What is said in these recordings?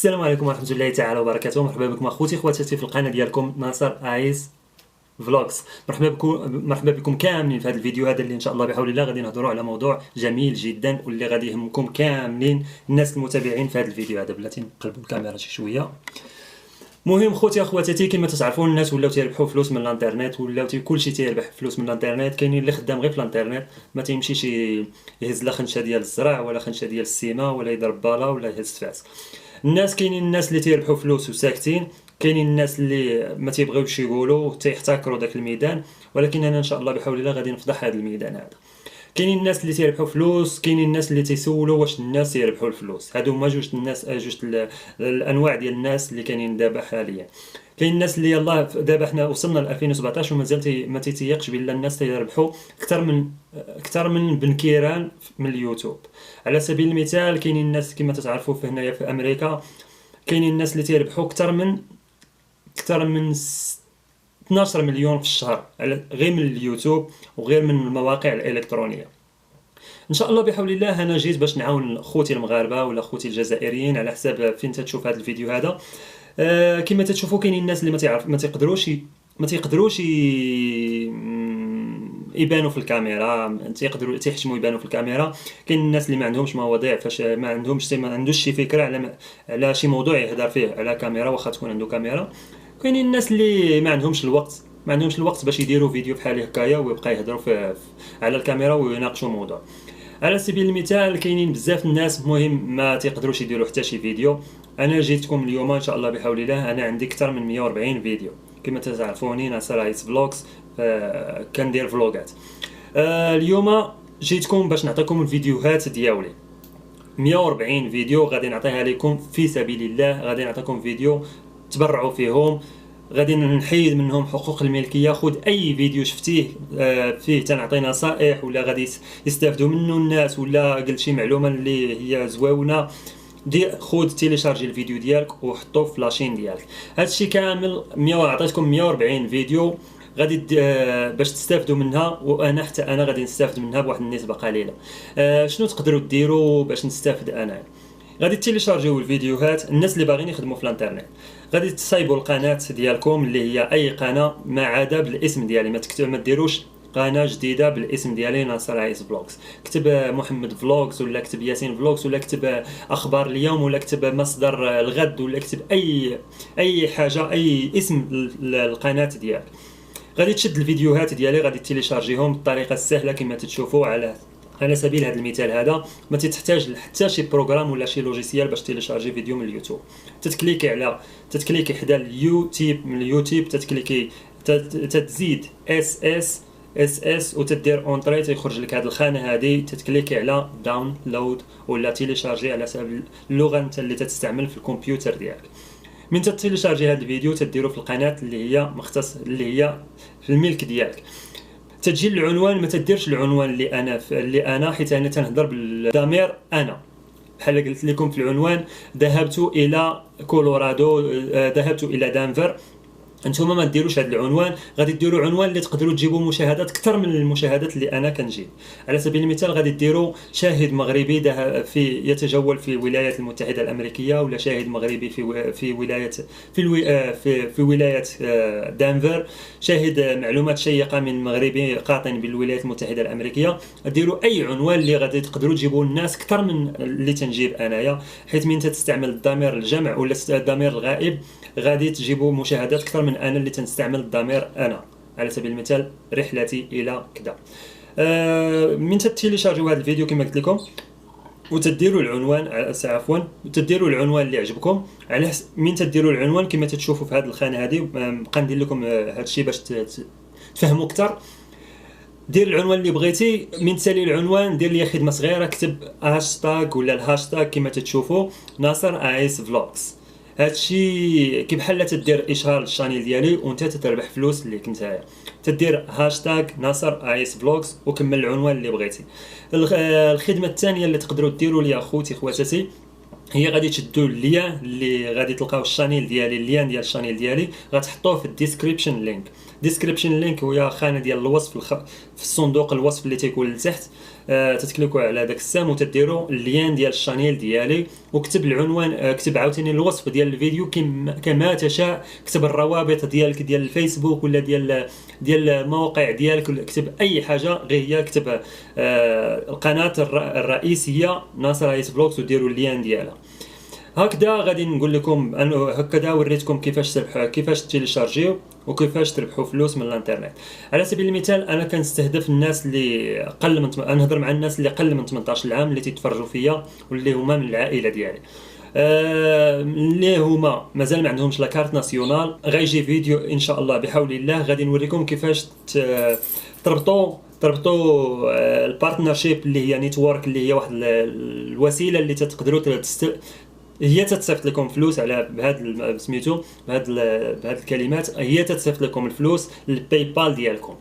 السلام عليكم ورحمة الله تعالى وبركاته. مرحبا بكم اخوتي خواتاتي في القناة ديالكم ناصر ايس فلوجز. مرحبا بكم كاملين في هذا الفيديو هذا اللي ان شاء الله بحول الله غادي نهضروا على موضوع جميل جدا واللي غادي يهمكم كاملين الناس المتابعين في هذا الفيديو هذا. بلاتي نقلبوا الكاميرا شي شويه. مهم خوتي اخواتاتي، كما تتعرفون الناس ولاو تيربحوا فلوس من الانترنت، ولاو كلشي تيربح فلوس من الانترنت. كاينين اللي خدام غير في الانترنت، ما تيمشيش يهز لا خنشه ديال الزرع ولا خنشه ديال السيما ولا يضرب بالا ولا يهز فاس. كاينين الناس اللي تيربحوا فلوس وساكتين، كاينين الناس اللي ما تيبغيوش يقولوا تيحتكروا داك الميدان، ولكن انا ان شاء الله بحول الله غادي نفضح هذا الميدان هذا. كاينين الناس اللي تيربحوا فلوس، كاينين الناس اللي تيسولوا واش الناس يربحوا الفلوس. هادو هما جوج الانواع ديال الناس اللي كاينين دابا حاليا. كاين الناس اللي يلاه دابا حنا وصلنا ل 2017 ومازال ما تيتيقش بلا الناس تيربحوا اكثر من بن كيران من اليوتيوب. على سبيل المثال كاينين الناس كما تتعرفوا في هنايا في امريكا، كاينين الناس اللي تيربحوا اكثر من 12 مليون في الشهر غير من اليوتيوب وغير من المواقع الالكترونيه. ان شاء الله بحول الله انا جيت باش نعاون خوتي المغاربه ولا خوتي الجزائريين على حساب فين تتشوف هذا الفيديو هذا. كما تشوفوا كاينين الناس اللي ما تيقدروش يبانوا في الكاميرا، تيحشموا يبانوا في الكاميرا. كاين الناس اللي ما عندهمش مواضيع، فاش ما عندوش شي فكره على شي موضوع يهضر فيه على كاميرا واخا تكون عنده كاميرا. كاينين الناس اللي ما عندهمش الوقت باش يديروا فيديو بحال هكايا ويبقى يهضروا على الكاميرا ويناقشوا موضوع. على سبيل المثال كاينين بزاف الناس مهم ما تيقدروش يديروا حتى شي فيديو. انا جيتكم اليوم ان شاء الله بحول الله، انا عندي اكثر من 140 فيديو. كما تعرفوني ناصر ايس فلوجز، كندير فلوغات. اليوم جيتكم باش نعطيكم الفيديوهات ديالي. 140 فيديو غادي نعطيها لكم في سبيل الله، غادي نعطيكم فيديو تبرعوا فيهم، غادي نحيد منهم حقوق الملكيه. خذ اي فيديو شفتيه فيه تنعطي نصائح ولا غادي يستافدوا منه الناس ولا قلت شي معلومه اللي هي زويونه، خذ تيليشارجي الفيديو ديالك وحطوه في لاشين ديالك. هادشي كامل عطيتكم 140 فيديو غادي باش تستافدوا منها، وانا حتى انا غادي نستافد منها بواحد النسبه قليله. شنو تقدروا ديروا باش نستافد انا؟ غادي تيليشارجيو الفيديوهات. الناس اللي باغيين يخدموا في الانترنت غادي تصايبوا القناه ديالكم اللي هي اي قناه ما عدا بالاسم ديالي. ما ديروش قناه جديده بالاسم ديالي ناصر ايس فلوجز. كتب محمد فلوجز ولا كتب ياسين فلوجز ولا كتب اخبار اليوم ولا كتب مصدر الغد ولا كتب اي حاجه، اي اسم القناه ديالك. غادي تشد الفيديوهات ديالي، غادي تيليشارجيهم بالطريقه السهله كما تشوفوا. على سبيل هذا المثال هذا ما تحتاج حتى شي بروغرام ولا شي لوجيسيال باش تيليشارجي فيديو من اليوتيوب. تتكليكي حدا اليوتيوب، من اليوتيوب تتكليكي تزيد اس وتدير اونطري، تيخرج لك هذه الخانه هذه، تتكليكي على داونلود ولا تيليشارجي على حسب اللغه انت اللي تستعمل في الكمبيوتر ديالك. من تيليشارجي هذا الفيديو تديرو في القناه اللي هي اللي هي في الملك ديالك. تجي العنوان، ما تديرش العنوان اللي انا حيت انا تنهضر بالضمير انا. بحال قلت لكم في العنوان ذهبت الى كولورادو، ذهبت الى دنفر. انتوما ما ديروش هذا العنوان، غادي ديروا عنوان اللي تقدروا تجيبوا مشاهدات اكثر من المشاهدات اللي انا كنجيب. على سبيل المثال غادي ديروا شاهد مغربي يتجول في الولايات المتحده الامريكيه، ولا شاهد مغربي في ولايه دنفر، شاهد معلومات شيقه من مغربي قاطن بالولايات المتحده الامريكيه. ديروا اي عنوان اللي غادي تقدروا تجيبوا الناس اكثر من اللي تنجيب انايا، حيت من تستعمل الضمير الجمع ولا الضمير الغائب غادي تجيبوا مشاهدات اكثر من انا اللي تنستعمل الضمير انا. على سبيل المثال رحلتي الى كذا. من تيليشارجيو هذا الفيديو كما قلت لكم وتديروا العنوان، تديروا العنوان اللي عجبكم. على من تديروا العنوان كما تشوفوا في هذه الخانه هذه، بقى ندير لكم هذا الشيء باش تفهموا اكثر. دير العنوان اللي بغيتي، من تسالي العنوان دير لي خدمه صغيره، كتب هاشتاغ ولا الهاشتاغ كما تشوفوا ناصر ايس فلوجز. هادشي كي بحال تدير اشهار للشانيل ديالي وانت تتربح فلوس ليك نتايا. تدير هاشتاغ ناصر ايس فلوجز وكمل العنوان اللي بغيتي. الخدمه الثانيه اللي تقدروا ديروا ليا خوتي خواتاتي هي غادي تشدوا اللين اللي غادي تلقاو الشانيل ديالي، اللين ديال الشانيل ديالي غتحطوه في الديسكريبشن لينك. ديسكريبشن لينك هي خانه ديال الوصف في الصندوق الوصف اللي تيكون لتحت. تتكليكوا على داك السهم وتديروا اللين ديال الشانيل ديالي، وكتب العنوان، كتب عاوتاني الوصف ديال الفيديو كما تشاء. كتب الروابط ديالك ديال الفيسبوك ولا ديال المواقع ديالك، كتب اي حاجه غير هي. كتب القناه الرئيسيه ناصر هايت بلوكس وديروا اللين ديالها. هكذا غادي نقول لكم هكذا وريتكم كيفاش تيليشارجيو وكيفاش تربحوا فلوس من الانترنت. على سبيل المثال انا كنستهدف الناس اللي اقل من نهضر مع الناس اللي اقل من 18 عام اللي تيتفرجوا فيا واللي هما من العائله ديالي، اللي هما مازال ما عندهمش لاكارت ناسيونال. غيجي فيديو ان شاء الله بحول الله غادي نوريكم كيفاش تربطوا البارتنرشيب اللي هي نيتورك، اللي هي واحد الوسيله اللي تقدروا هي تتصيفط لكم فلوس على بهذا سميتو بهذه الكلمات. هي تتصيفط لكم الفلوس للباي بال ديالكم.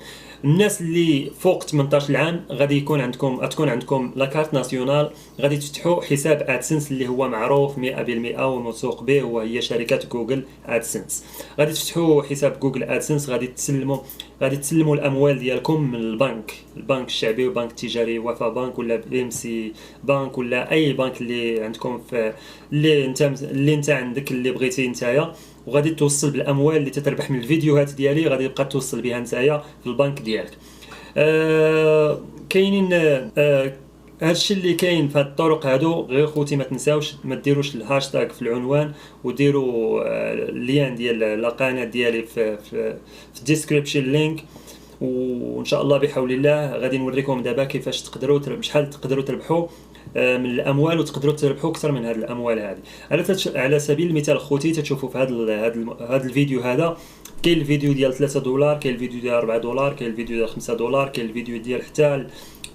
الناس اللي فوق 18 عام غادي تكون عندكم لاكارت ناسيونال، غادي تفتحوا حساب ادسنس اللي هو معروف 100% وموثوق به، وهي شركه جوجل ادسنس. غادي تفتحوا حساب جوجل ادسنس، غادي تسلموا الاموال ديالكم من البنك الشعبي والبنك التجاري، وفا بنك ولا ام سي بنك ولا اي بنك اللي عندكم في اللي انت عندك اللي بغيتي نتايا، وغادي توصل بالاموال اللي تتربح من الفيديوهات ديالي غادي تبقى توصل بها نتايا في البنك ديالك. كاينين هادشي اللي كاين في هاد الطرق هادو. غير خوتي ما تنساوش ما ديروش الهاشتاغ في العنوان، وديروا اللين ديال القناه ديالي في الديسكريبشن لينك. وان شاء الله بحول الله غادي نوريكم دابا كيفاش بشحال تقدروا تربحوا من الاموال، وتقدروا تربحوا اكثر من هذه الاموال هذه. على سبيل المثال خوتي تشوفوا في هذا الفيديو هذا، كاين الفيديو ديال 3 دولار، كاين الفيديو ديال 4 دولار، كاين الفيديو ديال 5 دولار، كاين الفيديو ديال حتى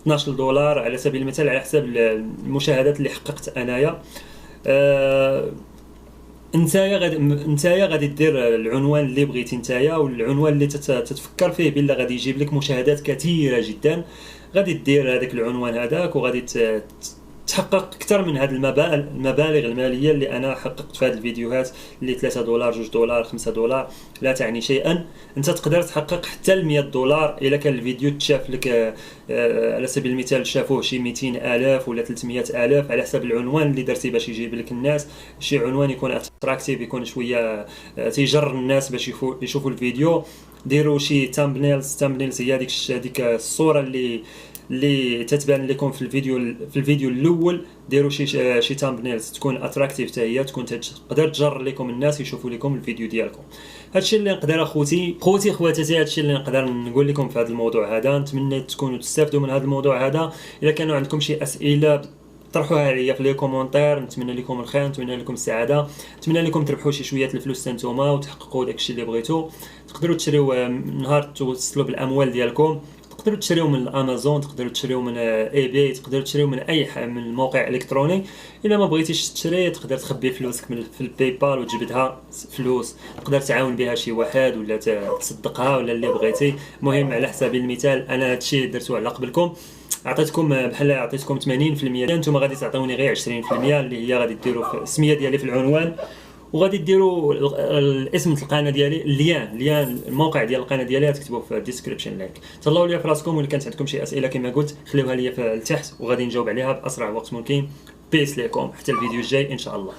12 دولار على سبيل المثال، على حساب المشاهدات اللي حققت انايا. نتايا غادي دير العنوان اللي بغيتي نتايا، والعنوان اللي تتفكر فيه بلا غادي يجيب لك مشاهدات كثيره جدا. غادي دير هذاك العنوان هذاك، وغادي تحقق اكثر من هذه المبالغ الماليه اللي انا حققت في هذه الفيديوهات، اللي 3 دولار 2 دولار 5 دولار لا تعني شيئا. انت تقدر تحقق حتى ال 100 دولار الا كان الفيديو تشاف لك على سبيل المثال شافوه شي 200,000 ولا 300,000 على حسب العنوان اللي درتي باش يجيب لك الناس. شي عنوان يكون اتراكتيف، يكون شويه تيجر الناس باش يشوفوا الفيديو. ديروا شي تامبنيلز هي ديك الصوره اللي تتبان لكم في الفيديو الاول. ديروا شي تامبنيلز تكون اتراكتيف حتى هي، تكون تقدر تجر لكم الناس يشوفوا لكم الفيديو ديالكم. هادشي اللي نقدر خواتاتي هادشي اللي نقدر نقول لكم في هذا الموضوع هذا. نتمنى تكونوا تستافدوا من هذا الموضوع هذا. الا كانوا عندكم شي اسئله طرحوها عليا في لي كومونتير. نتمنى لكم الخير، نتمنى لكم السعاده، نتمنى لكم تربحوا شي شويه الفلوس نتوما وتحققوا داكشي اللي بغيتو. تقدروا تشريو نهار توصلوا بالاموال ديالكم، تقدروا تشريو من الامازون، تقدروا تشريو من اي بي، تقدروا تشريو من اي من الموقع الالكتروني. الا ما بغيتيش تشري تقدر تخبي فلوسك في الباي بال وتجبدها فلوس، تقدر تعاون بها شي واحد ولا تصدقها ولا اللي بغيتي. المهم على حسب المثال انا هادشي درتو على قبلكم، عطيتكم 80%، انتم غادي تعطوني غير 20% اللي هي غادي ديروا في السميه ديالي في العنوان، وغادي ديروا الاسم القناه ديالي، اللين الموقع ديال القناه ديالي تكتبوه في الديسكريبشن لينك. تهلاو ليا في راسكم، ولا كانت عندكم شي اسئله كما قلت خليوها ليا في التحت وغادي نجاوب عليها باسرع وقت ممكن. بيس ليكم حتى الفيديو الجاي ان شاء الله.